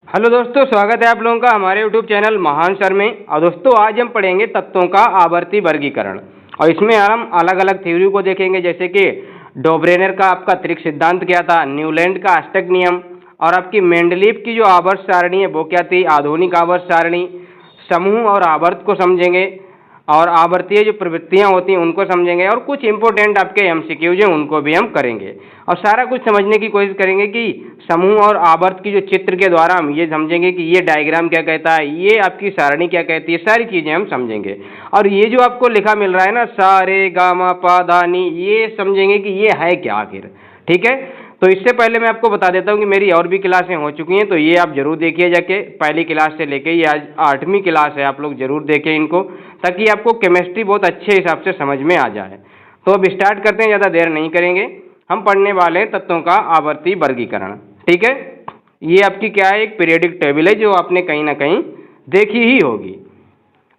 Hello दोस्तों, स्वागत है आप लोगों का हमारे यूट्यूब चैनल महान सर में। और दोस्तों आज हम पढ़ेंगे तत्वों का आवर्ती वर्गीकरण और इसमें हम अलग अलग थ्योरी को देखेंगे, जैसे कि डोब्रेनर का आपका त्रिक सिद्धांत क्या था, न्यूलैंड का अष्टक नियम और आपकी मेंडलीव की जो आवर्त सारणी है वो क्या थी, आधुनिक आवर्त सारणी, समूह और आवर्त को समझेंगे और आवर्तीय जो प्रवृत्तियां होती हैं उनको समझेंगे और कुछ इंपॉर्टेंट आपके एमसीक्यूज हैं उनको भी हम करेंगे और सारा कुछ समझने की कोशिश करेंगे कि समूह और आवर्त की जो चित्र के द्वारा हम ये समझेंगे कि ये डायग्राम क्या कहता है, ये आपकी सारणी क्या कहती है, सारी चीज़ें हम समझेंगे। और ये जो आपको लिखा मिल रहा है ना, सा रे गा मा पा धा नी, ये समझेंगे कि ये है क्या आखिर। ठीक है, तो इससे पहले मैं आपको बता देता हूँ कि मेरी और भी क्लासें हो चुकी हैं, तो ये आप जरूर देखिए जाके, पहली क्लास से लेके ये आज 8वीं क्लास है, आप लोग जरूर देखें इनको, ताकि आपको केमिस्ट्री बहुत अच्छे हिसाब से समझ में आ जाए। तो अब स्टार्ट करते हैं, ज़्यादा देर नहीं करेंगे। हम पढ़ने वाले हैं तत्वों का आवर्ती वर्गीकरण। ठीक है, ये आपकी क्या है, एक पीरियोडिक टेबल है जो आपने कहीं ना कहीं देखी ही होगी।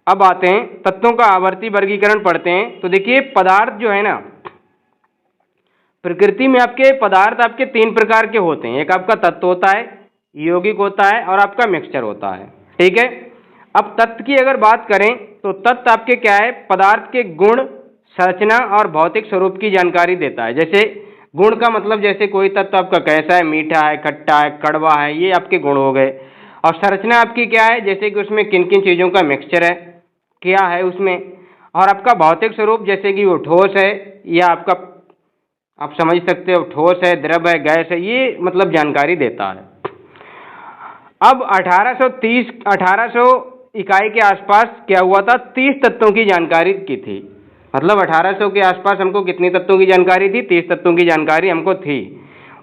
अब आते हैं तत्वों का आवर्ती वर्गीकरण पढ़ते हैं। तो देखिए पदार्थ जो है ना, प्रकृति में आपके पदार्थ आपके 3 प्रकार के होते हैं। एक आपका तत्व होता है, यौगिक होता है और आपका मिक्सचर होता है। ठीक है, अब तत्व की अगर बात करें तो तत्व आपके क्या है, पदार्थ के गुण, संरचना और भौतिक स्वरूप की जानकारी देता है। जैसे गुण का मतलब जैसे कोई तत्व आपका कैसा है, मीठा है, खट्टा है, कड़वा है, ये आपके गुण हो गए। और संरचना आपकी क्या है, जैसे कि उसमें किन किन चीज़ों का मिक्सचर है, क्या है उसमें। और आपका भौतिक स्वरूप जैसे कि वो ठोस है या आपका, आप समझ सकते हो, ठोस है, द्रव है, गैस है, ये मतलब जानकारी देता है। अब 1830 इकाई के आसपास क्या हुआ था, 30 तत्वों की जानकारी की थी। मतलब 1800 के आसपास हमको कितनी तत्वों की जानकारी थी, 30 तत्वों की जानकारी हमको थी।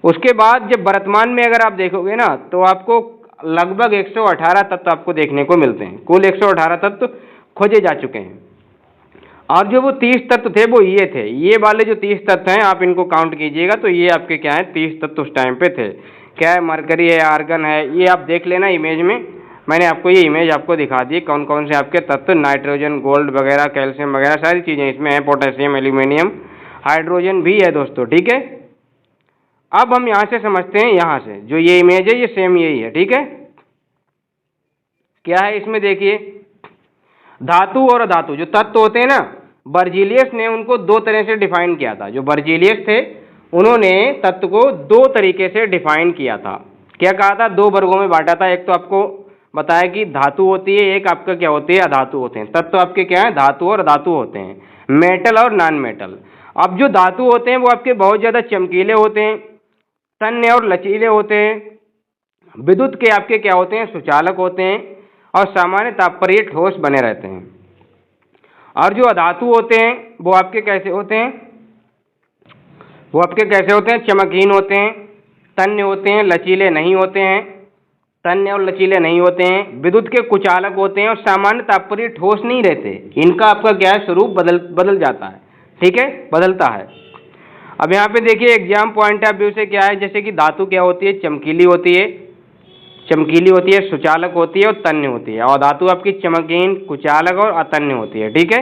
उसके बाद जब वर्तमान में अगर आप देखोगे ना, तो आपको लगभग 118 तत्व आपको देखने को मिलते हैं। कुल 118 तत्व खोजे जा चुके हैं। और जो वो 30 तत्व थे वो ये थे, ये वाले जो 30 तत्व हैं आप इनको काउंट कीजिएगा, तो ये आपके क्या है, 30 तत्व उस टाइम पे थे। क्या है, मरकरी है, आर्गन है, ये आप देख लेना इमेज में। मैंने आपको ये इमेज आपको दिखा दी कौन कौन से आपके तत्व, नाइट्रोजन, गोल्ड वगैरह, कैल्शियम वगैरह सारी चीज़ें इसमें हैं, पोटेशियम, एल्यूमिनियम, हाइड्रोजन भी है दोस्तों। ठीक है, अब हम यहाँ से समझते हैं, यहाँ से जो ये इमेज है ये सेम यही है। ठीक है, क्या है इसमें देखिए, धातु और अधातु जो तत्व होते हैं ना, बर्जीलियस ने उनको 2 तरह से डिफाइन किया था। जो बर्जीलियस थे उन्होंने तत्व को 2 तरीके से डिफाइन किया था। क्या कहा था, 2 वर्गों में बांटा था। एक तो आपको बताया कि धातु होती है, एक आपका क्या होती है, अधातु होते हैं। तत्व आपके क्या है, धातु और अधातु होते हैं, मेटल और नॉन मेटल। अब जो धातु होते हैं वो आपके बहुत ज़्यादा चमकीले होते हैं, तन्य और लचीले होते हैं, विद्युत के आपके क्या होते हैं, सुचालक होते हैं और सामान्य ताप पर ये ठोस बने रहते हैं। और जो अधातु होते हैं वो आपके कैसे होते हैं, वो आपके कैसे होते हैं, चमकहीन होते हैं, तन्य होते हैं, लचीले नहीं होते हैं, तन्य और लचीले नहीं होते हैं, विद्युत के कुचालक होते हैं और सामान्य ताप पर ये ठोस नहीं रहते। इनका आपका क्या है, स्वरूप बदल जाता है। ठीक है, बदलता है। अब यहाँ पे देखिए एग्जाम पॉइंट ऑफ व्यू से क्या है, जैसे कि धातु क्या होती है, चमकीली होती है, सुचालक होती है और तन्य होती है। और धातु आपकी चमकीन, कुचालक और अतन्य होती है। ठीक है,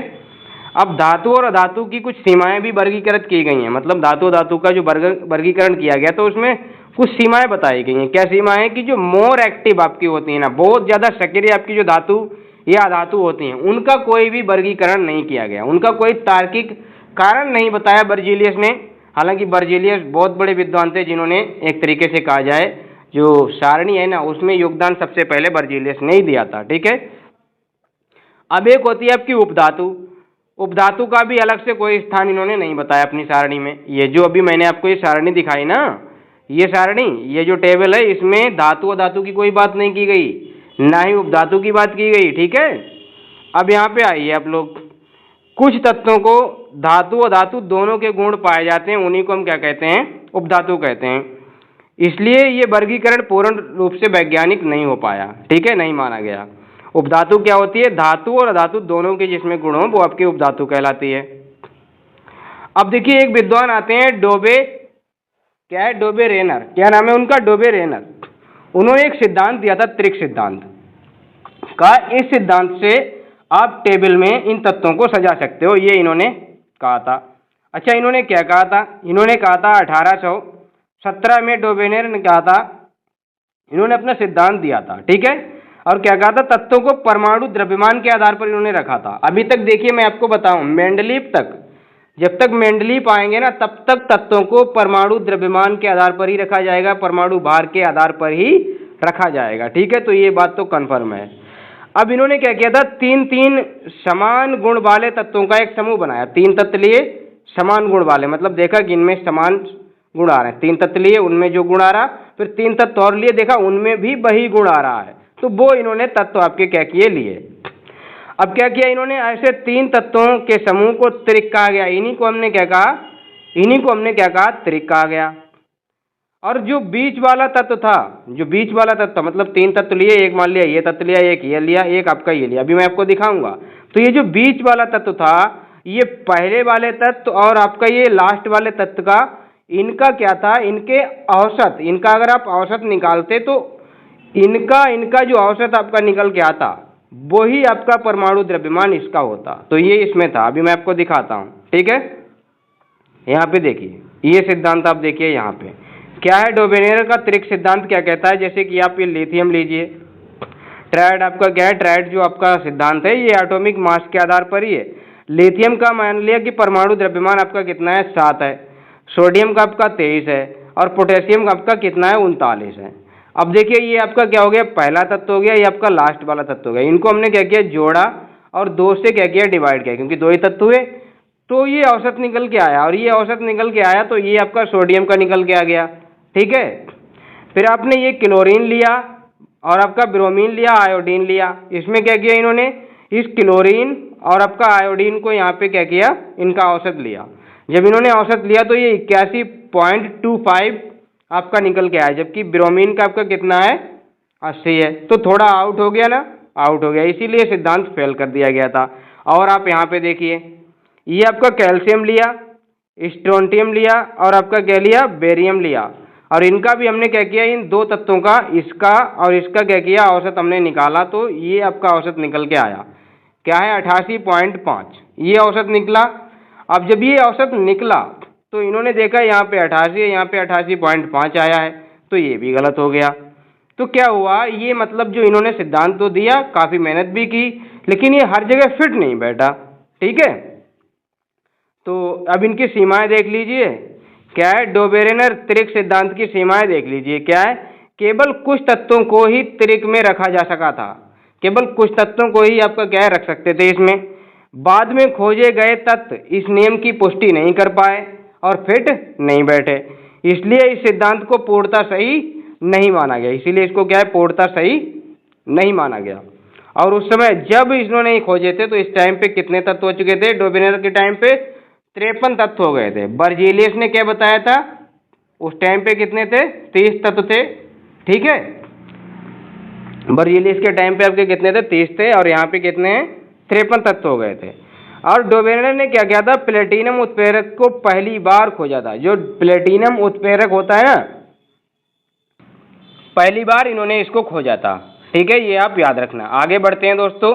अब धातु और अधातु की कुछ सीमाएं भी वर्गीकृत की गई हैं। मतलब धातु का जो वर्गीकरण किया गया तो उसमें कुछ सीमाएं बताई गई हैं। क्या सीमाएं, कि जो मोर एक्टिव आपकी होती है ना, बहुत ज़्यादा सक्रिय आपकी जो धातु या अधातु होती हैं, उनका कोई भी वर्गीकरण नहीं किया गया, उनका कोई तार्किक कारण नहीं बताया बर्जीलियस ने। हालांकि बर्जीलियस बहुत बड़े विद्वान थे जिन्होंने एक तरीके से कहा जाए जो सारणी है ना उसमें योगदान सबसे पहले बर्जीलियस ने ही दिया था। ठीक है, अब एक होती है आपकी उपधातु। उपधातु का भी अलग से कोई स्थान इन्होंने नहीं बताया अपनी सारणी में। ये जो अभी मैंने आपको ये सारणी दिखाई ना, ये सारणी, ये जो टेबल है, इसमें धातु अधातु की कोई बात नहीं की गई, ना ही उपधातु की बात की गई। ठीक है, अब यहाँ पे आइए आप लोग, कुछ तत्वों को धातु अधातु दोनों के गुण पाए जाते हैं, उन्हीं को हम क्या कहते हैं, उपधातु कहते हैं। इसलिए ये वर्गीकरण पूर्ण रूप से वैज्ञानिक नहीं हो पाया। ठीक है, नहीं माना गया। उपधातु क्या होती है, धातु और अधातु दोनों के जिसमें गुण हो वो आपकी उपधातु कहलाती है। अब देखिए एक विद्वान आते हैं डोबे, क्या है, डोबे रेनर, क्या नाम है उनका, डोबे रेनर। उन्होंने एक सिद्धांत दिया था, त्रिक सिद्धांत का। इस सिद्धांत से आप टेबल में इन तत्वों को सजा सकते हो, ये इन्होंने कहा था। अच्छा, इन्होंने क्या कहा था, इन्होंने कहा था 1817 में डोबेनेर ने कहा था इन्होंने अपना सिद्धांत दिया था, ठीक है। और क्या कहा था, तत्वों को परमाणु द्रव्यमान के आधार पर इन्होंने रखा था। अभी तक देखिए मैं आपको बताऊं, मेंडलीव तक, जब तक मेंडलीव आएंगे ना तब तक तत्वों को परमाणु द्रव्यमान के आधार पर ही रखा जाएगा, परमाणु भार के आधार पर ही रखा जाएगा, ठीक है। तो ये बात तो कन्फर्म है। अब इन्होंने क्या किया था, तीन तीन समान गुण वाले तत्वों का एक समूह बनाया। तीन तत्व लिए समान गुण वाले, मतलब देखा कि इनमें समान गुण आ रहे हैं। तीन तत्व लिए, उनमें जो गुण आ रहा, फिर तीन तत्व और लिए, देखा उनमें भी वही गुण आ रहा है। तो वो इन्होंने तत्व आपके क्या किए, लिए। अब क्या किया इन्होंने, ऐसे तीन तत्वों के समूह को त्रिक कहा गया। इन्हीं को हमने क्या कहा, इन्हीं को हमने क्या कहा, त्रिक कहा गया। और जो बीच वाला तत्व था, जो बीच वाला तत्व मतलब तीन तत्व लिए, एक मान लिया ये तत्व लिया, एक ये लिया, एक आपका ये लिया, अभी मैं आपको दिखाऊंगा। तो ये जो बीच वाला तत्व था, ये पहले वाले तत्व और आपका ये लास्ट वाले तत्व का, इनका क्या था, इनके औसत, इनका अगर आप औसत निकालते तो इनका जो औसत आपका निकल के आता, वही आपका परमाणु द्रव्यमान इसका होता। तो ये इसमें था, अभी मैं आपको दिखाता हूँ, ठीक है। यहाँ पे देखिए, ये सिद्धांत आप देखिए यहाँ पे क्या है, डोबेनेर का त्रिक सिद्धांत क्या कहता है। जैसे कि आप ये लिथियम लीजिए, ट्रायड आपका क्या है, ट्रायड जो आपका सिद्धांत है ये एटॉमिक मास के आधार पर ही है। लिथियम का मान लिया कि परमाणु द्रव्यमान आपका कितना है, 7 है। सोडियम का आपका 23 है, और पोटेशियम का आपका कितना है, 39 है। अब देखिए ये आपका क्या हो गया, पहला तत्व हो गया, ये आपका लास्ट वाला तत्व हो गया। इनको हमने क्या किया, जोड़ा और 2 से क्या किया, डिवाइड किया, क्योंकि 2 ही तत्व हुए। तो ये औसत निकल के आया, और ये औसत निकल के आया तो ये आपका सोडियम का निकल के आ गया, ठीक है। फिर आपने ये क्लोरीन लिया और आपका ब्रोमीन लिया, आयोडीन लिया। इसमें क्या किया इन्होंने, इस क्लोरीन और आपका आयोडीन को यहाँ पे क्या किया, इनका औसत लिया। जब इन्होंने औसत लिया तो ये 81.25 आपका निकल के आया, जबकि ब्रोमीन का आपका कितना है, 80 है। तो थोड़ा आउट हो गया ना, आउट हो गया, इसीलिए सिद्धांत फेल कर दिया गया था। और आप यहाँ पे देखिए, ये आपका कैल्शियम लिया, स्ट्रोंटियम लिया, और आपका क्या लिया, बेरियम लिया। और इनका भी हमने क्या किया, इन दो तत्वों का, इसका और इसका क्या किया, औसत हमने निकाला। तो ये आपका औसत निकल के आया, क्या है, 88.5, ये औसत निकला। अब जब ये औसत निकला तो इन्होंने देखा यहाँ पे 88 है, यहाँ पे 88.5 आया है, तो ये भी गलत हो गया। तो क्या हुआ, ये मतलब जो इन्होंने सिद्धांत तो दिया, काफ़ी मेहनत भी की, लेकिन ये हर जगह फिट नहीं बैठा, ठीक है। तो अब इनकी सीमाएं देख लीजिए, क्या है, डोबेरेनर त्रिक सिद्धांत की सीमाएं देख लीजिए, क्या है, केवल कुछ तत्वों को ही त्रिक में रखा जा सका था, केवल कुछ तत्वों को ही आपका क्या है, रख सकते थे इसमें। बाद में खोजे गए तत्व इस नियम की पुष्टि नहीं कर पाए और फिट नहीं बैठे, इसलिए इस सिद्धांत को पूर्णतः सही नहीं माना गया। इसीलिए इसको क्या है, पूर्णतः सही नहीं माना गया। और उस समय जब इन्होंने खोजे थे तो इस टाइम पे कितने तत्व हो चुके थे, डोबेरेनर के टाइम पे 53 तत्व हो गए थे। बर्जेलियस ने क्या बताया था, उस टाइम पे कितने थे, 30 तत्व थे, ठीक है। बर्जेलियस के टाइम पे आपके कितने थे, 30 थे, और यहाँ पे कितने हैं, 53 तत्व हो गए थे। और डोबेरेनर ने क्या किया था, प्लेटिनम उत्प्रेरक को पहली बार खोजा था। जो प्लेटिनम उत्प्रेरक होता है ना, पहली बार इन्होंने इसको खोजा था, ठीक है। ये आप याद रखना। आगे बढ़ते हैं दोस्तों,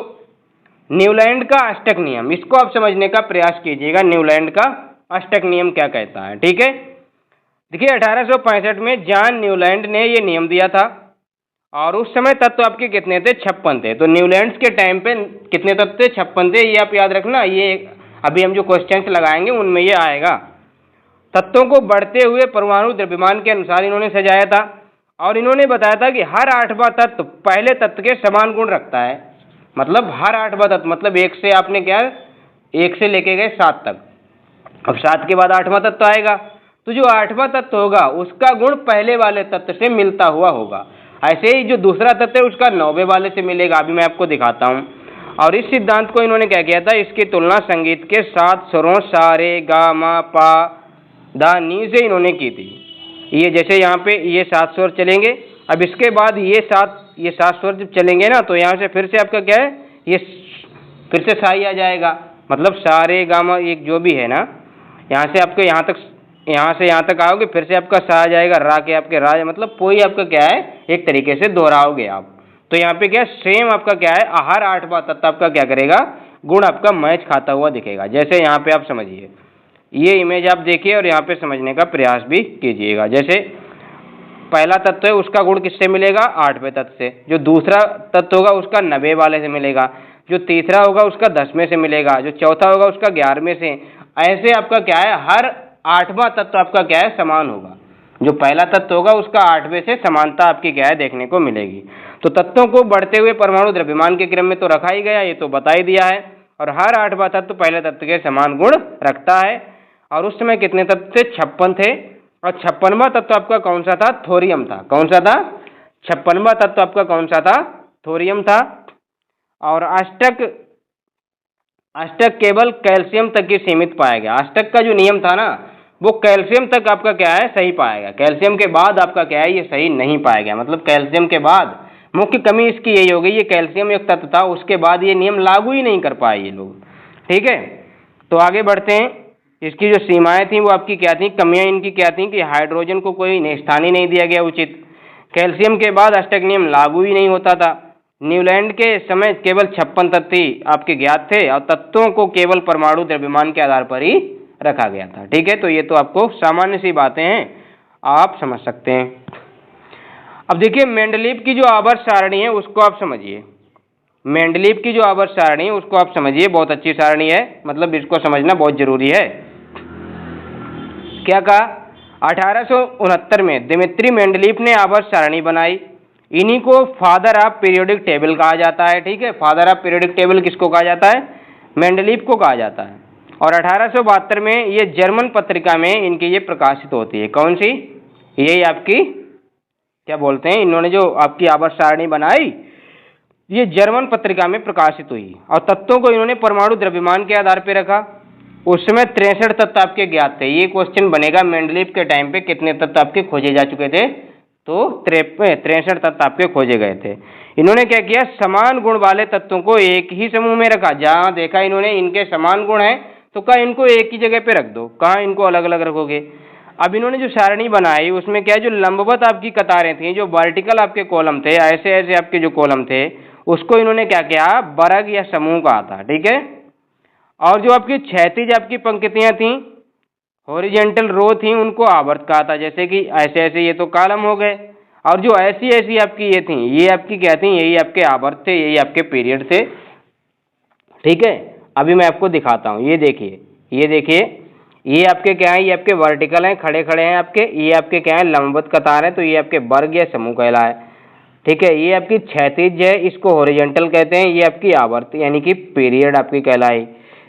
न्यूलैंड का अष्टक नियम, इसको आप समझने का प्रयास कीजिएगा। न्यूलैंड का अष्टक नियम क्या कहता है, ठीक है। देखिए 1865 में जॉन न्यूलैंड ने ये नियम दिया था, और उस समय तत्व आपके कितने थे, 56 थे। तो न्यूलैंड के टाइम पे कितने तत्व थे, 56 थे, ये आप याद रखना। ये अभी हम जो क्वेश्चंस लगाएंगे उनमें ये आएगा। तत्वों को बढ़ते हुए परमाणु द्रव्यमान के अनुसार इन्होंने सजाया था, और इन्होंने बताया था कि हर 8वां तत्व पहले तत्व के समान गुण रखता है। मतलब हर 8वां तत्व, मतलब 1 से आपने क्या, 1 से लेके गए 7 तक। अब 7 के बाद 8वां तत्व आएगा, तो जो 8वां तत्व होगा उसका गुण पहले वाले तत्व से मिलता हुआ होगा। ऐसे ही जो दूसरा तत्व है उसका 9वें वाले से मिलेगा। अभी मैं आपको दिखाता हूँ। और इस सिद्धांत को इन्होंने क्या किया था, इसकी तुलना संगीत के 7 स्वरों सा रे गा मा पा दा नी से इन्होंने की थी। ये जैसे यहाँ पे ये 7 स्वर चलेंगे, अब इसके बाद ये 7 स्वर जब चलेंगे ना, तो यहाँ से फिर से आपका क्या है, ये फिर से सा ही आ जाएगा। मतलब सा रे गा मा, एक जो भी है ना, यहाँ से आपके यहाँ तक, यहाँ से यहाँ तक आओगे, फिर से आपका सा आ जाएगा, रा के आपके रा, मतलब कोई आपका क्या है, एक तरीके से दोहराओगे आप। तो यहाँ पे क्या सेम आपका क्या है, हर 8वां तत्व आपका क्या करेगा, गुण आपका मैच खाता हुआ दिखेगा। जैसे यहाँ पे आप समझिए, ये इमेज आप देखिए और यहाँ पे समझने का प्रयास भी कीजिएगा। जैसे पहला तत्व है उसका गुण किससे मिलेगा, 8वें तत्व से। जो दूसरा तत्व होगा उसका 90 वाले से मिलेगा, जो तीसरा होगा उसका 10वें से मिलेगा, जो चौथा होगा उसका 11वें से। ऐसे आपका क्या है, हर 8वां तत्व आपका क्या है, समान होगा। जो पहला तत्व होगा उसका 8वें से समानता आपकी क्या है, देखने को मिलेगी। तो तत्वों को बढ़ते हुए परमाणु द्रव्यमान के क्रम में तो रखा ही गया, ये तो बता ही दिया है। और हर 8वां तत्व पहले तत्व के समान गुण रखता है। और उस समय कितने तत्व थे, 56 थे। और 56वां तत्व आपका कौन सा था, थोरियम था। कौन सा था, 56वां तत्व आपका कौन सा था, थोरियम था। और अष्टक केवल कैल्शियम तक ही सीमित पाया गया। अष्टक का जो नियम था ना, वो कैल्शियम तक आपका क्या है, सही पाया गया। कैल्शियम के बाद आपका क्या है, ये सही नहीं पाया गया। मतलब कैल्शियम के बाद मुख्य कमी इसकी यही हो गई, ये कैल्शियम एक तत्व था, उसके बाद ये नियम लागू ही नहीं कर पाए ये लोग। ठीक है, तो आगे बढ़ते हैं। इसकी जो सीमाएं थी वो आपकी क्या थी, कमियां इनकी क्या थी कि हाइड्रोजन को कोई स्थान ही नहीं दिया गया उचित। कैल्शियम के बाद अष्टक नियम लागू ही नहीं होता था। न्यूलैंड के समय केवल 56 तत्व आपके ज्ञात थे और तत्वों को केवल परमाणु द्रव्यमान के आधार पर ही रखा गया था। ठीक है, तो ये तो आपको सामान्य सी बातें हैं, आप समझ सकते हैं। अब देखिए मेंडलीव की जो आवर्त सारणी है उसको आप समझिए। मेंडलीव की जो आवर्त सारणी है उसको आप समझिए, बहुत अच्छी सारणी है, मतलब इसको समझना बहुत जरूरी है। क्या कहा, 1869 में दिमित्री मेंडलीव ने आवर्त सारणी बनाई। इन्हीं को फादर ऑफ पीरियोडिक टेबल कहा जाता है। ठीक है, फादर ऑफ पीरियोडिक टेबल किसको कहा जाता है, मेंडलीव को कहा जाता है। और 1872 में ये जर्मन पत्रिका में इनकी ये प्रकाशित होती है। कौन सी, यही आपकी क्या बोलते हैं, इन्होंने जो आपकी आवर्त सारणी बनाई ये जर्मन पत्रिका में प्रकाशित हुई। और तत्वों को इन्होंने परमाणु द्रव्यमान के आधार पर रखा। उस समय 63 तत्व आपके ज्ञात थे। ये क्वेश्चन बनेगा मेंडलीव के टाइम पे कितने तत्व आपके खोजे जा चुके थे, तो 63 तत्व आपके खोजे गए थे। इन्होंने क्या किया, समान गुण वाले तत्वों को एक ही समूह में रखा। जहां देखा इन्होंने इनके समान गुण हैं तो कहा इनको एक ही जगह पे रख दो, कहा इनको अलग अलग रखोगे। अब इन्होंने जो सारणी बनाई उसमें क्या, जो लंबवत आपकी कतारें थी, जो वर्टिकल आपके कॉलम थे, ऐसे ऐसे आपके जो कॉलम थे, उसको इन्होंने क्या किया, वर्ग या समूह कहा था। ठीक है, और जो आपकी क्षैतिज आपकी पंक्तियां थी, हॉरिजेंटल रो थी, उनको आवर्त कहा था। जैसे कि ऐसे ऐसे ये तो कॉलम हो गए, और जो ऐसी ऐसी आपकी ये थी, ये आपकी क्या थी, यही आपके आवर्त थे, यही आपके पीरियड थे। ठीक है, अभी मैं आपको दिखाता हूँ। ये देखिए, ये देखिए, ये आपके क्या है, ये आपके वर्टिकल हैं, खड़े खड़े हैं आपके। ये आपके क्या है, लंबवत कतार है, तो ये आपके वर्ग या समूह कहलाए। ठीक है, ये आपकी क्षैतिज है, इसको हॉरिजेंटल कहते हैं। ये आपकी आवर्त यानी कि पीरियड आपकी कहलाई।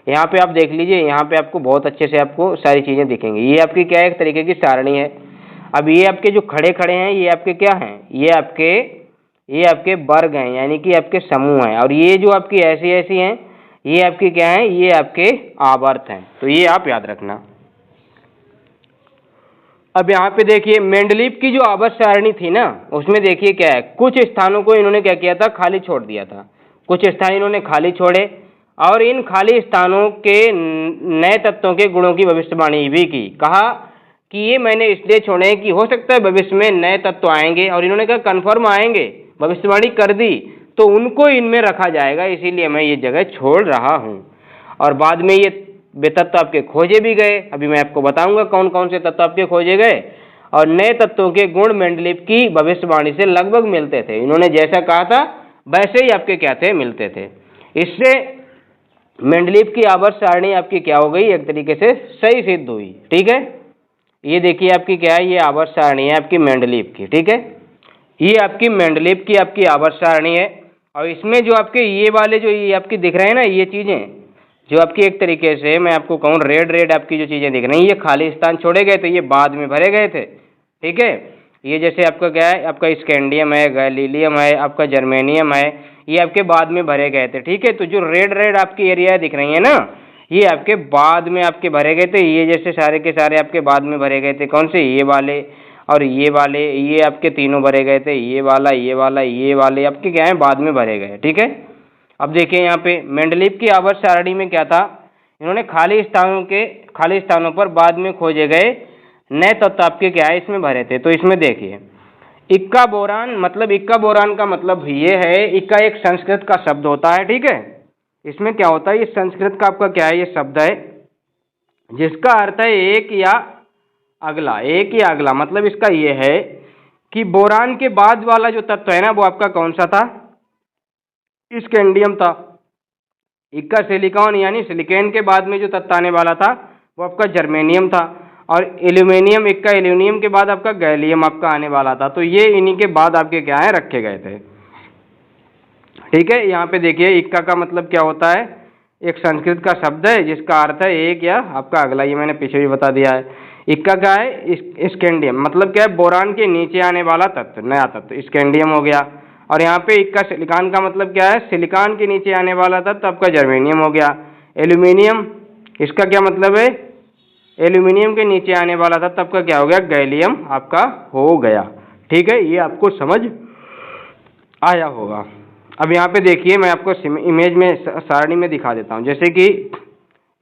यहाँ पे आप देख लीजिए, यहाँ पे आपको बहुत अच्छे से आपको सारी चीज़ें दिखेंगी। ये आपकी क्या है, एक तरीके की सारणी है। अब ये आपके जो खड़े खड़े हैं ये आपके क्या हैं, ये आपके वर्ग हैं, यानी कि आपके समूह हैं। और ये जो आपकी ऐसी ऐसी हैं, ये आपकी क्या है, ये आपके आवर्त हैं। तो ये आप याद रखना। अब यहाँ पे देखिए मेंडलीव की जो आवर्त सारणी थी ना, उसमें देखिए क्या है, कुछ स्थानों को इन्होंने क्या किया था, खाली छोड़ दिया था। कुछ स्थान इन्होंने खाली छोड़े और इन खाली स्थानों के नए तत्वों के गुणों की भविष्यवाणी भी की। कहा कि ये मैंने इसलिए छोड़े कि हो सकता है भविष्य में नए तत्व आएंगे, और इन्होंने कहा कन्फर्म आएंगे, भविष्यवाणी कर दी, तो उनको इनमें रखा जाएगा, इसीलिए मैं ये जगह छोड़ रहा हूँ। और बाद में ये वे तत्व आपके खोजे भी गए। अभी मैं आपको बताऊंगा कौन कौन से तत्व आपके खोजे गए। और नए तत्वों के गुण मेंडलीव की भविष्यवाणी से लगभग मिलते थे। इन्होंने जैसा कहा था वैसे ही आपके क्या थे, मिलते थे। इससे मेंडलीव की आवर्त सारणी आपकी क्या हो गई, एक तरीके से सही सिद्ध हुई। ठीक है, ये देखिए आपकी क्या है, ये आवर्त सारणी है आपकी मेंडलीव की। ठीक है, ये आपकी मेंडलीव की आपकी आवर्त सारणी है। और इसमें जो आपके ये वाले जो ये आपकी दिख रहे हैं ना, ये चीज़ें जो आपकी एक तरीके से मैं आपको कहूँ रेड रेड आपकी जो चीज़ें दिख रही हैं, ये खाली स्थान छोड़े गए थे, ये बाद में भरे गए थे। ठीक है, ये जैसे आपका क्या है, आपका स्कैंडियम है, गैलीलियम है, आपका जर्मेनियम है, ये आपके बाद में भरे गए थे। ठीक है, तो जो रेड रेड आपकी एरिया दिख रही है ना, ये आपके बाद में आपके भरे गए थे। ये जैसे सारे के सारे आपके बाद में भरे गए थे। कौन से, ये वाले और ये वाले, ये आपके तीनों भरे गए थे। ये वाला, ये वाला, ये वाले आपके क्या है, बाद में भरे गए। ठीक है, अब देखिए यहाँ पे मेंडलीव की आवर्त सारणी में क्या था, इन्होंने खाली स्थानों पर बाद में खोजे गए नए तत्व आपके क्या है, इसमें भरे थे। तो इसमें देखिए इक्का बोरान, मतलब इक्का बोरान का मतलब ये है, इक्का एक संस्कृत का शब्द होता है। ठीक है, इसमें क्या होता है, ये संस्कृत का आपका क्या है, ये शब्द है जिसका अर्थ है एक या अगला। एक या अगला मतलब इसका ये है कि बोरान के बाद वाला जो तत्व है ना वो आपका कौन सा था? स्कैंडियम था। इक्का सिलिकॉन यानी सिलिकॉन के बाद में जो तत्व आने वाला था वो आपका जर्मेनियम था। और एल्यूमिनियम, इक्का एल्यूमिनियम के बाद आपका गैलियम आपका आने वाला था। तो ये इन्हीं के बाद आपके क्या है रखे गए थे। ठीक है, यहाँ पे देखिए इक्का का मतलब क्या होता है, एक संस्कृत का शब्द है जिसका अर्थ है एक या आपका अगला, ये मैंने पीछे भी बता दिया है। इक्का का है स्कैंडियम, मतलब क्या है बोरान के नीचे आने वाला तत्व, नया तत्व स्कैंडियम हो गया। और यहाँ पे इक्का सिलिकॉन का मतलब क्या है, सिलिकॉन के नीचे आने वाला तत्व आपका जर्मेनियम हो गया। एल्यूमिनियम, इसका क्या मतलब है, एल्यूमिनियम के नीचे आने वाला तत्व आपका क्या हो गया, गैलियम आपका हो गया। ठीक है, ये आपको समझ आया होगा। अब यहाँ पे देखिए मैं आपको इमेज में सारणी में दिखा देता हूँ। जैसे कि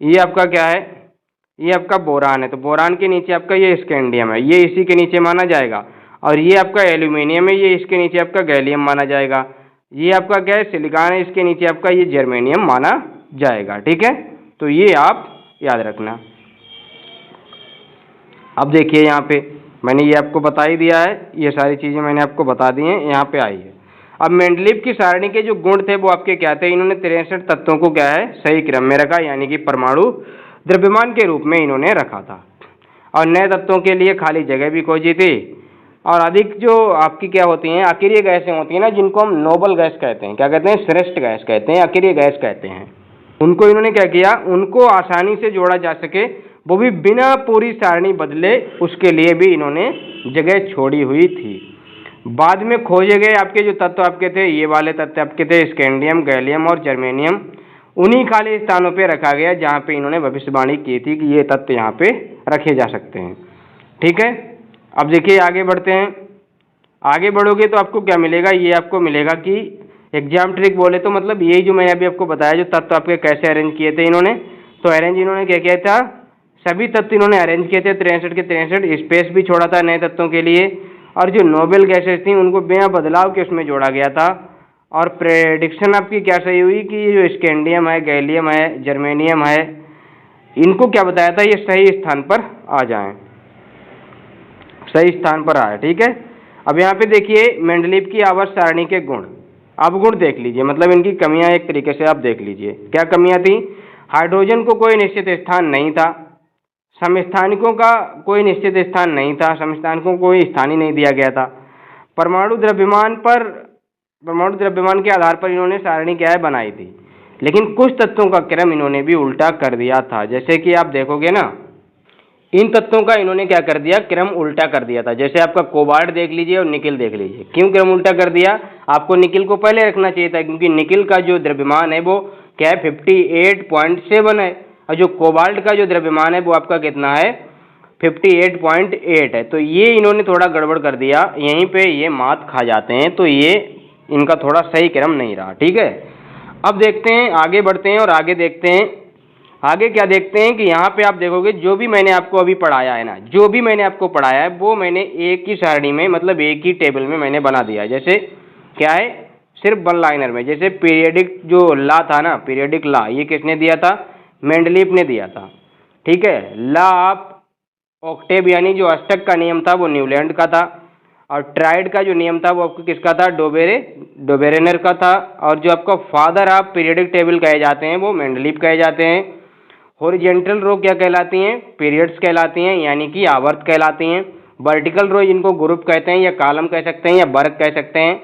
ये आपका क्या है, ये आपका बोरान है, तो बोरान के नीचे आपका ये स्कैंडियम है, ये इसी के नीचे माना जाएगा। और ये आपका एल्यूमिनियम है, ये इसके नीचे आपका गैलियम माना जाएगा। ये आपका क्या है, सिलिकॉन है, इसके नीचे आपका ये जर्मेनियम माना जाएगा। ठीक है, तो ये आप याद रखना। अब देखिए यहाँ पे मैंने ये आपको बता ही दिया है, ये सारी चीज़ें मैंने आपको बता दी हैं, यहाँ पे आई है। अब मेंडलीव की सारणी के जो गुण थे वो आपके क्या थे, इन्होंने 63 तत्वों को क्या है सही क्रम में रखा, यानी कि परमाणु द्रव्यमान के रूप में इन्होंने रखा था। और नए तत्वों के लिए खाली जगह भी खोजी थी। और अधिक जो आपकी क्या होती हैं अकीरीय गैसें होती हैं ना, जिनको हम नोबल गैस कहते हैं, क्या कहते हैं, श्रेष्ठ गैस कहते हैं, अकीरीय गैस कहते हैं, उनको इन्होंने क्या किया, उनको आसानी से जोड़ा जा सके, वो भी बिना पूरी सारणी बदले, उसके लिए भी इन्होंने जगह छोड़ी हुई थी। बाद में खोजे गए आपके जो तत्व आपके थे, ये वाले तत्व आपके थे स्कैंडियम, गैलियम और जर्मेनियम, उन्हीं खाली स्थानों पे रखा गया जहाँ पे इन्होंने भविष्यवाणी की थी कि ये तत्व यहाँ पे रखे जा सकते हैं। ठीक है, अब देखिए आगे बढ़ते हैं। आगे बढ़ोगे तो आपको क्या मिलेगा, ये आपको मिलेगा कि एग्जाम ट्रिक बोले तो मतलब यही जो मैंने अभी आपको बताया, जो तत्व आपके कैसे अरेंज किए थे इन्होंने, तो अरेंज इन्होंने क्या किया था, सभी तत्व इन्होंने अरेंज किए थे 63 के 63, स्पेस भी छोड़ा था नए तत्वों के लिए। और जो नोबेल गैसेस थी उनको बिना बदलाव के उसमें जोड़ा गया था। और प्रेडिक्शन आपकी क्या सही हुई कि ये जो स्कैंडियम है, गैलियम है, जर्मेनियम है, इनको क्या बताया था, ये सही स्थान पर आ जाएं, सही स्थान पर आए। ठीक है, अब यहाँ पे देखिए मेंडलीव की आवर्त सारणी के गुण, अब गुण देख लीजिए, मतलब इनकी कमियां एक तरीके से आप देख लीजिए। क्या कमियां थी, हाइड्रोजन को कोई निश्चित स्थान नहीं था, समस्थानिकों का कोई निश्चित स्थान नहीं था, समस्थानिकों को कोई स्थान ही नहीं दिया गया था। परमाणु द्रव्यमान के आधार पर इन्होंने सारणी क्या है बनाई थी, लेकिन कुछ तत्वों का क्रम इन्होंने भी उल्टा कर दिया था। जैसे कि आप देखोगे ना, इन तत्वों का इन्होंने क्या कर दिया, क्रम उल्टा कर दिया था। जैसे आपका कोबाल्ट देख लीजिए और निकिल देख लीजिए, क्यों क्रम उल्टा कर दिया, आपको निकिल को पहले रखना चाहिए था, क्योंकि निकिल का जो द्रव्यमान है वो क्या है 58.7 है, और जो कोबाल्ट का जो द्रव्यमान है वो आपका कितना है 58.8 है। तो ये इन्होंने थोड़ा गड़बड़ कर दिया, यहीं पे ये मात खा जाते हैं, तो ये इनका थोड़ा सही क्रम नहीं रहा। ठीक है, अब देखते हैं, आगे बढ़ते हैं और आगे देखते हैं। आगे क्या देखते हैं कि यहाँ पे आप देखोगे जो भी मैंने आपको अभी पढ़ाया है ना, जो भी मैंने आपको पढ़ाया है वो मैंने एक ही सारणी में, मतलब एक ही टेबल में मैंने बना दिया है। जैसे क्या है, सिर्फ वन लाइनर में, जैसे पीरियडिक जो ला था ना, पीरियडिक ला, ये किसने दिया था, मेंडलीव ने दिया था। ठीक है, ला ऑफ ऑक्टेव यानी जो अष्टक का नियम था वो न्यूलैंड का था। और ट्राइड का जो नियम था वो आपको किसका था, डोबेरेनर का था। और जो आपका फादर ऑफ पीरियडिक टेबल कहे जाते हैं वो मेंडलीव कहे जाते हैं। हॉरिजेंटल रो क्या कहलाती हैं, पीरियड्स कहलाती हैं, यानी कि आवर्त कहलाती हैं। वर्टिकल रो जिनको ग्रुप कहते हैं, या कॉलम कह सकते हैं, या वर्ग कह सकते हैं।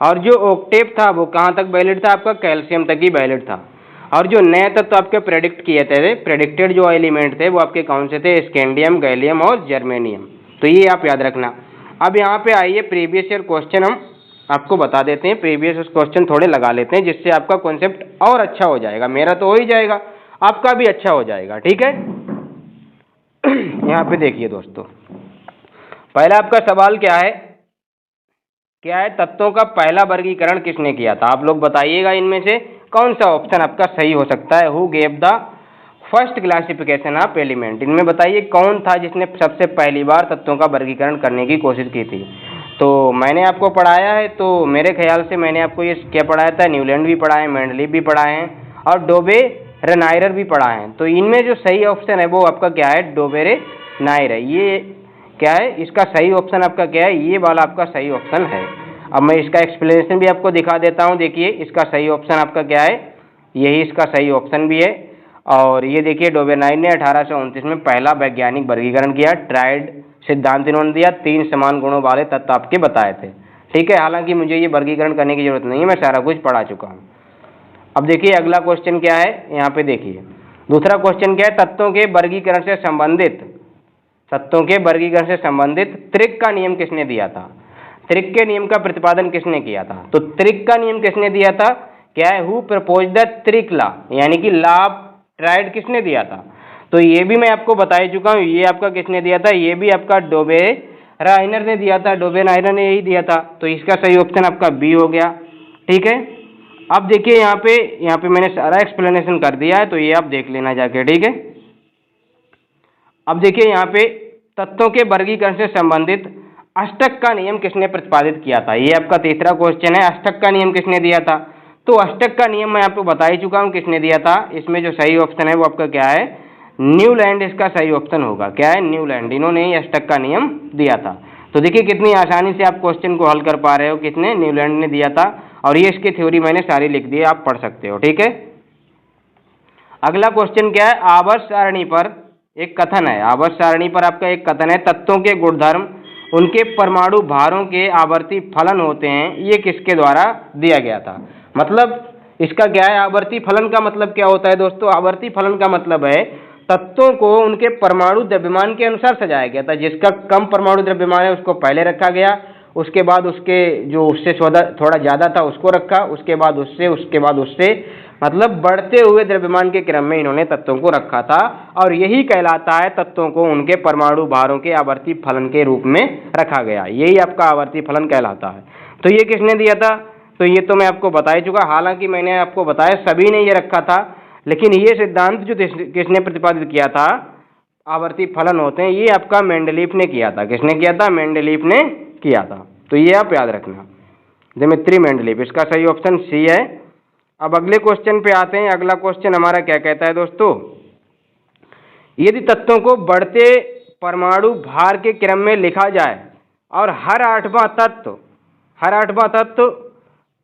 और जो ऑक्टेव था वो कहाँ तक वैलिड था, आपका कैल्शियम तक ही वैलिड था। और जो नए तत्व आपके प्रेडिक्ट किए थे, प्रेडिक्टेड जो एलिमेंट थे वो आपके कौन से थे, स्कैंडियम, गैलियम और जर्मेनियम। तो ये आप याद रखना। अब यहाँ पे आइए प्रीवियस ईयर क्वेश्चन हम आपको बता देते हैं, प्रीवियस क्वेश्चन थोड़े लगा लेते हैं, जिससे आपका कॉन्सेप्ट और अच्छा हो जाएगा, मेरा तो हो ही जाएगा, आपका भी अच्छा हो जाएगा। ठीक है, यहाँ पे देखिए दोस्तों, पहला आपका सवाल क्या है, तत्वों का पहला वर्गीकरण किसने किया था, आप लोग बताइएगा इनमें से कौन सा ऑप्शन आपका सही हो सकता है। Who gave the first classification of element, इनमें बताइए कौन था जिसने सबसे पहली बार तत्वों का वर्गीकरण करने की कोशिश की थी। तो मैंने आपको पढ़ाया है, तो मेरे ख्याल से मैंने आपको ये क्या पढ़ाया था, न्यूलैंड भी पढ़ाए, मेंडलीव भी पढ़ाए हैं, और डोबेरेनायर भी पढ़ाए हैं। तो इनमें जो सही ऑप्शन है वो आपका क्या है, डोबेरेनायर है। ये क्या है, इसका सही ऑप्शन आपका क्या है, ये वाला आपका सही ऑप्शन है। अब मैं इसका एक्सप्लेनेशन भी आपको दिखा देता हूँ। देखिए इसका सही ऑप्शन आपका क्या है, यही इसका सही ऑप्शन भी है। और ये देखिए डोबेनाइन ने 1829 में पहला वैज्ञानिक वर्गीकरण किया, ट्राइड सिद्धांत इन्होंने दिया, 3 समान गुणों वाले तत्व आपके बताए थे। ठीक है, हालांकि मुझे ये वर्गीकरण करने की जरूरत नहीं है, मैं सारा कुछ पढ़ा चुका हूँ। अब देखिए अगला क्वेश्चन क्या है, यहाँ पे देखिए दूसरा क्वेश्चन क्या है, तत्वों के वर्गीकरण से संबंधित त्रिक का नियम किसने दिया था। त्रिक के नियम का प्रतिपादन किसने किया था, तो त्रिक का नियम किसने दिया था, क्या है, हु प्रपोज द त्रिक लॉ, यानी कि लॉ ऑफ ट्राइड किसने दिया था। तो ये भी मैं आपको बता ही चुका हूँ, ये आपका किसने दिया था, ये भी आपका डोबेनाइन ने दिया था, डोबेनाइन ने यही दिया था। तो इसका सही ऑप्शन आपका बी हो गया। ठीक है, अब देखिए यहाँ पे मैंने सारा एक्सप्लेनेशन कर दिया है, तो ये आप देख लेना जाके। ठीक है, अब देखिए यहाँ पे तत्वों के वर्गीकरण से संबंधित अष्टक का नियम किसने प्रतिपादित किया था, ये आपका तीसरा क्वेश्चन है। अष्टक का नियम किसने दिया था, तो अष्टक का नियम मैं आपको बता ही चुका हूँ किसने दिया था। इसमें जो सही ऑप्शन है वो आपका क्या है, न्यूलैंड इसका सही ऑप्शन होगा। क्या है, न्यूलैंड, इन्होंने ही अष्टक का नियम दिया था। तो देखिए कितनी आसानी से आप क्वेश्चन को हल कर पा रहे हो, किसने, न्यूलैंड ने दिया था। और ये इसकी थ्योरी मैंने सारी लिख दी है, आप पढ़ सकते हो। ठीक है, अगला क्वेश्चन क्या है, आवर्त सारणी पर एक कथन है, आवर्त सारणी पर आपका एक कथन है, तत्वों के गुणधर्म उनके परमाणु भारों के आवर्ती फलन होते हैं, ये किसके द्वारा दिया गया था। मतलब इसका क्या है, आवर्ती फलन का मतलब क्या होता है दोस्तों, आवर्ती फलन का मतलब है तत्वों को उनके परमाणु द्रव्यमान के अनुसार सजाया गया था। जिसका कम परमाणु द्रव्यमान है उसको पहले रखा गया, उसके बाद उसके जो उससे थोड़ा ज़्यादा था उसको रखा, उसके बाद उससे मतलब बढ़ते हुए द्रव्यमान के क्रम में इन्होंने तत्वों को रखा था। और यही कहलाता है तत्वों को उनके परमाणु भारों के आवर्ती फलन के रूप में रखा गया, यही आपका आवर्ती फलन कहलाता है। तो ये किसने दिया था, तो ये तो मैं आपको बता ही चुका। हालांकि मैंने आपको बताया सभी ने ये रखा था, लेकिन ये सिद्धांत जो किसने प्रतिपादित किया था, आवर्ती फलन होते हैं, ये आपका मेंडलीफ ने किया था। किसने किया था, मेंडलीफ ने किया था। तो ये आप याद रखना, दिमित्री मेंडलीफ, इसका सही ऑप्शन सी है। अब अगले क्वेश्चन पे आते हैं। अगला क्वेश्चन हमारा क्या कहता है दोस्तों, यदि तत्वों को बढ़ते परमाणु भार के क्रम में लिखा जाए और हर आठवां तत्व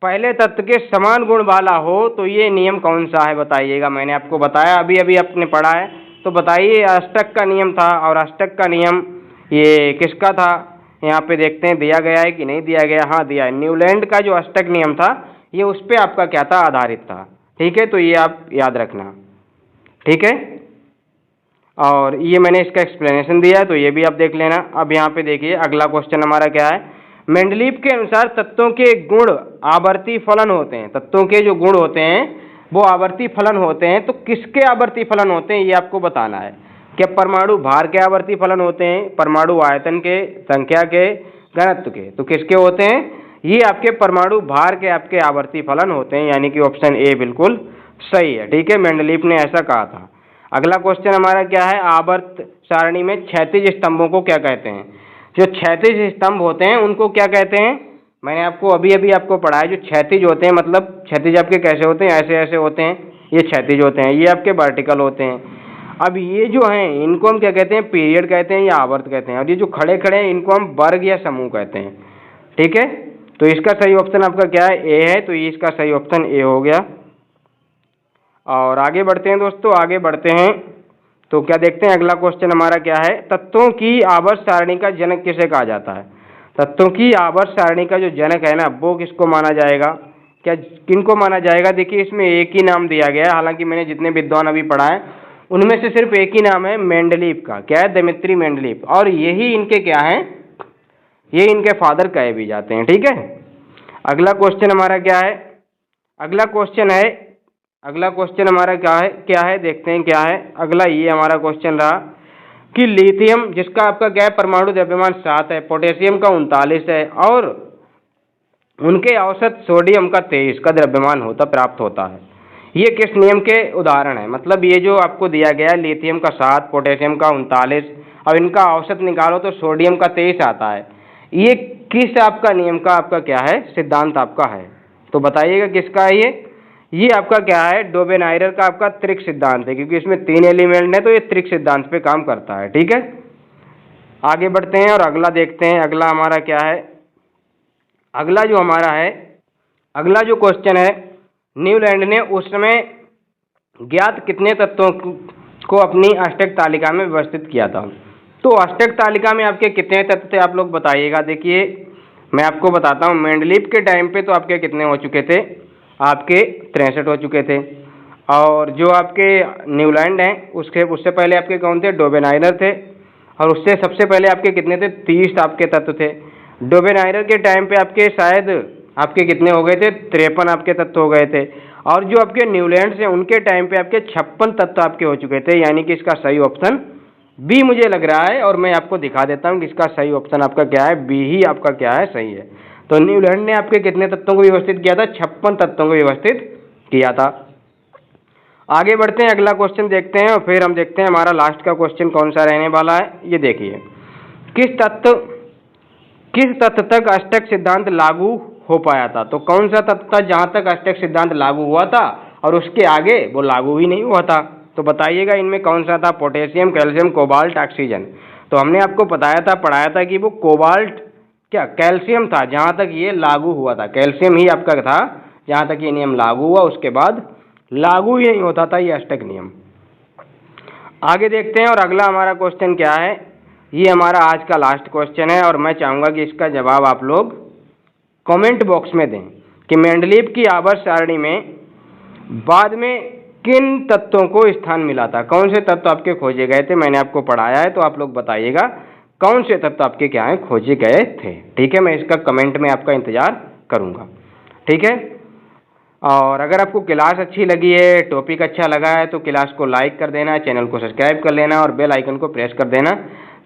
पहले तत्व के समान गुण वाला हो, तो ये नियम कौन सा है बताइएगा। मैंने आपको बताया, अभी आपने पढ़ा है, तो बताइए। अष्टक का नियम था, और अष्टक का नियम ये किसका था, यहाँ पे देखते हैं दिया गया है कि नहीं दिया गया। हाँ दिया है, न्यूलैंड का जो अष्टक नियम था ये उस पर आपका क्या था, आधारित था। ठीक है, तो ये आप याद रखना। ठीक है, और ये मैंने इसका एक्सप्लेनेशन दिया है, तो ये भी आप देख लेना। अब यहाँ पे देखिए अगला क्वेश्चन हमारा क्या है, मेंडलीफ के अनुसार तत्वों के गुण आवर्ती फलन होते हैं, तत्वों के जो गुण होते हैं वो आवर्ती फलन होते हैं। तो किसके आवर्ती फलन होते हैं ये आपको बताना है। क्या परमाणु भार के आवर्ती फलन होते हैं, परमाणु आयतन के, संख्या के, घनत्व के, तो किसके होते हैं, ये आपके परमाणु भार के आपके आवर्ती फलन होते हैं, यानी कि ऑप्शन ए बिल्कुल सही है। ठीक है, मेंडलीफ ने ऐसा कहा था। अगला क्वेश्चन हमारा क्या है, आवर्त सारणी में क्षैतिज स्तंभों को क्या कहते हैं। जो क्षैतिज स्तंभ होते हैं उनको क्या कहते हैं, मैंने आपको अभी आपको पढ़ा है। जो क्षैतिज होते हैं, मतलब क्षैतिज आपके कैसे होते हैं, ऐसे ऐसे होते हैं, ये क्षैतिज होते हैं, ये आपके वर्टिकल होते हैं। अब ये जो हैं इनको हम क्या कहते हैं, पीरियड कहते हैं या आवर्त कहते हैं। और ये जो खड़े खड़े हैं इनको हम वर्ग या समूह कहते हैं। ठीक है, तो इसका सही ऑप्शन आपका क्या है, ए है। तो ये इसका सही ऑप्शन ए हो गया। और आगे बढ़ते हैं दोस्तों, आगे बढ़ते हैं तो क्या देखते हैं अगला क्वेश्चन हमारा क्या है, तत्वों की आवर्त सारणी का जनक किसे कहा जाता है। तत्वों की आवर्त सारणी का जो जनक है ना, वो किसको माना जाएगा, क्या किनको माना जाएगा। देखिए इसमें एक ही नाम दिया गया है, हालांकि मैंने जितने विद्वान अभी पढ़ा है उनमें से सिर्फ एक ही नाम है मेंडलीफ का। क्या है, दिमित्री मेंडलीफ। और यही इनके क्या हैं, ये इनके फादर कहे भी जाते हैं। ठीक है, अगला क्वेश्चन हमारा क्या है, अगला क्वेश्चन हमारा क्या है देखते हैं क्या है। अगला ये हमारा क्वेश्चन रहा कि लिथियम जिसका आपका क्या है, परमाणु द्रव्यमान 7 है, पोटेशियम का 39 है, और उनके औसत सोडियम का 23 का द्रव्यमान प्राप्त होता है। ये किस नियम के उदाहरण है। मतलब ये जो आपको दिया गया है, लिथियम का 7, पोटेशियम का 39 और इनका औसत निकालो तो सोडियम का 23 आता है। ये किस आपका नियम का आपका क्या है, सिद्धांत आपका है, तो बताइएगा किसका है ये आपका क्या है, डोबेनाइनर का आपका त्रिक सिद्धांत है, क्योंकि इसमें 3 एलिमेंट है तो ये त्रिक सिद्धांत पे काम करता है। ठीक है, आगे बढ़ते हैं और अगला देखते हैं। अगला हमारा क्या है, अगला जो क्वेश्चन है, न्यूलैंड ने उस समय ज्ञात कितने तत्वों को अपनी अष्टक तालिका में व्यवस्थित किया था। तो अष्टक तालिका में आपके कितने तत्व थे आप लोग बताइएगा। देखिए मैं आपको बताता हूँ, मेंडलीव के टाइम पे तो आपके कितने हो चुके थे, आपके 63 हो चुके थे। और जो आपके न्यूलैंड हैं उससे पहले आपके कौन थे, डोबेनाइरर थे। और उससे सबसे पहले आपके कितने थे, 30 आपके तत्व थे। डोबेनाइरर के टाइम पे आपके शायद आपके कितने हो गए थे, 53 आपके तत्व हो गए थे। और जो आपके न्यूलैंड से उनके टाइम पे आपके 56 तत्व आपके हो चुके थे। यानी कि इसका सही ऑप्शन बी मुझे लग रहा है, और मैं आपको दिखा देता हूँ कि इसका सही ऑप्शन आपका क्या है, बी ही आपका क्या है, सही है। तो न्यूलैंड ने आपके कितने तत्वों को व्यवस्थित किया था, 56 तत्वों को व्यवस्थित किया था। आगे बढ़ते हैं, अगला क्वेश्चन देखते हैं और फिर हम देखते हैं हमारा लास्ट का क्वेश्चन कौन सा रहने वाला है। ये देखिए, किस तत्व तक अष्टक सिद्धांत लागू हो पाया था। तो कौन सा तत्व था जहां तक अष्टक सिद्धांत लागू हुआ था और उसके आगे वो लागू ही नहीं हुआ था। तो बताइएगा इनमें कौन सा था, पोटेशियम, कैल्शियम, कोबाल्ट, ऑक्सीजन। तो हमने आपको पढ़ाया था कि वो कोबाल्ट क्या कैल्शियम था जहां तक ये लागू हुआ था। कैल्शियम ही आपका था जहां तक ये नियम लागू हुआ, उसके बाद लागू ही नहीं होता था ये अष्टक नियम। आगे देखते हैं और अगला हमारा क्वेश्चन क्या है, ये हमारा आज का लास्ट क्वेश्चन है और मैं चाहूँगा कि इसका जवाब आप लोग कमेंट बॉक्स में दें कि मेंडलीव की आवर्त सारणी में बाद में किन तत्वों को स्थान मिला था। कौन से तत्व आपके खोजे गए थे, मैंने आपको पढ़ाया है तो आप लोग बताइएगा कौन से तत्व आपके क्या है खोजे गए थे। ठीक है, मैं इसका कमेंट में आपका इंतज़ार करूँगा। ठीक है, और अगर आपको क्लास अच्छी लगी है, टॉपिक अच्छा लगा है तो क्लास को लाइक कर देना, चैनल को सब्सक्राइब कर लेना और बेल आइकन को प्रेस कर देना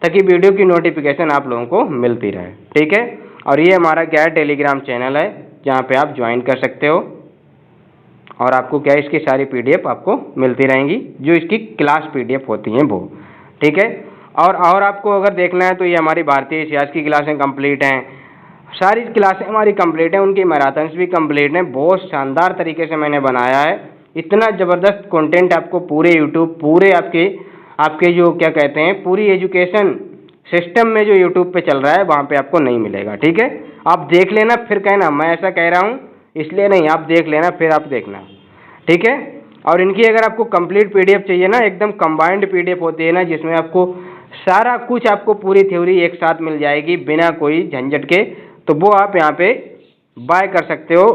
ताकि वीडियो की नोटिफिकेशन आप लोगों को मिलती रहे। ठीक है, और ये हमारा क्या है, टेलीग्राम चैनल है जहाँ पे आप ज्वाइन कर सकते हो और आपको क्या है इसकी सारी PDF आपको मिलती रहेंगी, जो इसकी क्लास PDF होती हैं वो। ठीक है, और आपको अगर देखना है तो ये हमारी भारतीय इतिहास की क्लासें कंप्लीट हैं, सारी क्लासें हमारी कंप्लीट हैं, उनकी मैराथन्स भी कंप्लीट हैं। बहुत शानदार तरीके से मैंने बनाया है, इतना ज़बरदस्त कंटेंट आपको पूरे यूट्यूब पूरे आपके जो क्या कहते हैं पूरी एजुकेशन सिस्टम में जो यूट्यूब पे चल रहा है वहाँ पे आपको नहीं मिलेगा। ठीक है, आप देख लेना फिर कहना मैं ऐसा कह रहा हूँ इसलिए नहीं, आप देख लेना फिर आप देखना। ठीक है, और इनकी अगर आपको कंप्लीट PDF चाहिए ना, एकदम कंबाइंड PDF होती है ना, जिसमें आपको सारा कुछ आपको पूरी थ्योरी एक साथ मिल जाएगी बिना कोई झंझट के, तो वो आप यहाँ पे बाय कर सकते हो।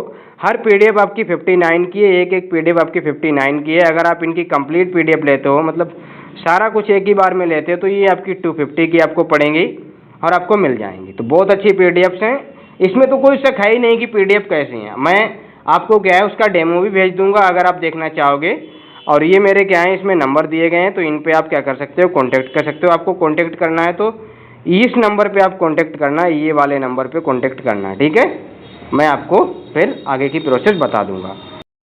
हर PDF आपकी 59 की है, एक PDF आपकी 59 की है। अगर आप इनकी कंप्लीट PDF लेते हो, मतलब सारा कुछ एक ही बार में लेते हो, तो ये आपकी 250 की आपको पड़ेंगी और आपको मिल जाएंगी। तो बहुत अच्छी PDFs हैं, इसमें तो कोई शक है ही नहीं कि PDF कैसी हैं। मैं आपको क्या है उसका डेमो भी भेज दूंगा अगर आप देखना चाहोगे। और ये मेरे क्या है इसमें नंबर दिए गए हैं, तो इन पे आप क्या कर सकते हो, कॉन्टैक्ट कर सकते हो। आपको कॉन्टैक्ट करना है तो इस नंबर पे आप कॉन्टैक्ट करना है, ये वाले नंबर पे कॉन्टैक्ट करना है। ठीक है, मैं आपको फिर आगे की प्रोसेस बता दूंगा।